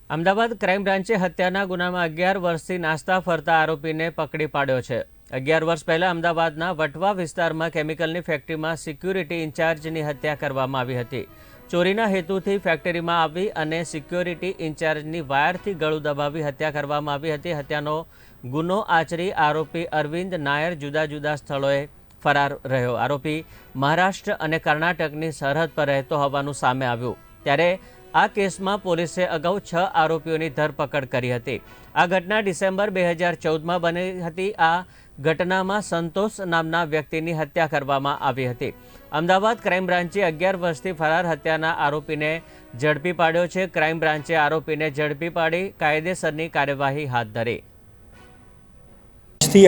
Ahmedabad crime બ્રાન્ચે હત્યાના ગુનામાં 11 વર્ષથી નાસ્તા ફરતા આરોપીને પકડી પાડ્યો છે। 11 વર્ષ પહેલા અમદાવાદના વટવા વિસ્તારમાં કેમિકલની ફેક્ટરીમાં સિક્યુરિટી ઇન્ચાર્જની હત્યા કરવામાં આવી હતી। ચોરીના હેતુથી ફેક્ટરીમાં આવી અને સિક્યુરિટી ઇન્ચાર્જની વાયરથી ગળું દબાવી હત્યા કરવામાં આવી હતી। હત્યાનો ગુનો આચરી આરોપી અરવિંદ નાયર જુદા જુદા સ્થળોએ ફરાર રહ્યો। આરોપી મહારાષ્ટ્ર અને કર્ણાટકની સરહદ પર રહેતો હોવાનું સામે આવ્યું। ત્યારે આ કેસમાં પોલીસે અગાઉ 6 આરોપીઓની ધરપકડ કરી હતી। આ ઘટના ડિસેમ્બર 2014માં બની હતી। આ ઘટનામાં સંતોષ નામના વ્યક્તિની હત્યા કરવામાં આવી હતી। અમદાવાદ ક્રાઇમ બ્રાન્ચે 11 વર્ષથી ફરાર હત્યાના આરોપીને ઝડપી પાડ્યો છે। ક્રાઇમ બ્રાન્ચે આરોપીને ઝડપી પાડી કાયદેસરની કાર્યવાહી હાથ ધરી।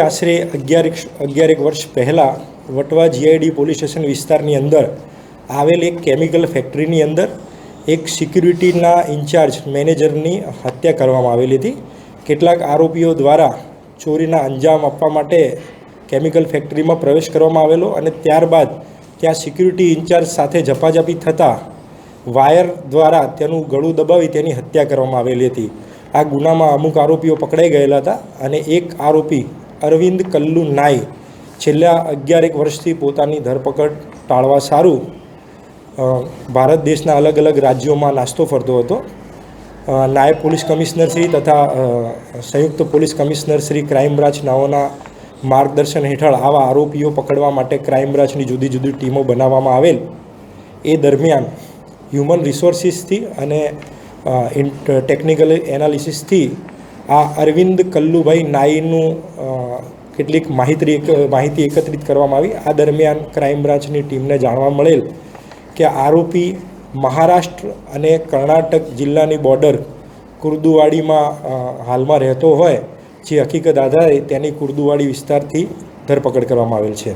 આશરે 11 વર્ષ પહેલાં વટવા જીઆઈડી પોલીસ સ્ટેશન વિસ્તારની અંદર આવેલ એક કેમિકલ ફેક્ટરીની અંદર એક સિક્યુરિટીના ઇન્ચાર્જ મેનેજરની હત્યા કરવામાં આવેલી હતી। કેટલાક આરોપીઓ દ્વારા ચોરીના અંજામ આપવા માટે કેમિકલ ફેક્ટરીમાં પ્રવેશ કરવામાં આવેલો અને ત્યારબાદ ત્યાં સિક્યુરિટી ઇન્ચાર્જ સાથે ઝપાઝપી થતાં વાયર દ્વારા તેનું ગળું દબાવી તેની હત્યા કરવામાં આવેલી હતી। આ ગુનામાં અમુક આરોપીઓ પકડાઈ ગયેલા હતા અને એક આરોપી અરવિંદ કલ્લુ નાઈ છેલ્લા 11 વર્ષથી પોતાની ધરપકડ ટાળવા સારું ભારત દેશના અલગ અલગ રાજ્યોમાં નાસ્તો ફરતો હતો। નાયબ પોલીસ કમિશનર શ્રી તથા સંયુક્ત police commissioner Shri crime branch નાઓના માર્ગદર્શન હેઠળ આવા આરોપીઓ પકડવા માટે ક્રાઇમ બ્રાન્ચની જુદી જુદી ટીમો બનાવવામાં આવેલ। એ દરમિયાન હ્યુમન રિસોર્સિસથી અને ટેકનિકલ એનાલિસિસથી આ અરવિંદ કલ્લુભાઈ નાઈનું કેટલીક માહિતી એકત્રિત કરવામાં આવી। આ દરમિયાન ક્રાઇમ બ્રાન્ચની ટીમને જાણવા મળેલ કે આરોપી મહારાષ્ટ્ર અને કર્ણાટક જિલ્લાની બોર્ડર કુર્દુવાડીમાં હાલમાં રહેતો હોય, જે હકીકત આધારે તેની કુર્દુવાડી વિસ્તારથી ધરપકડ કરવામાં આવેલ છે।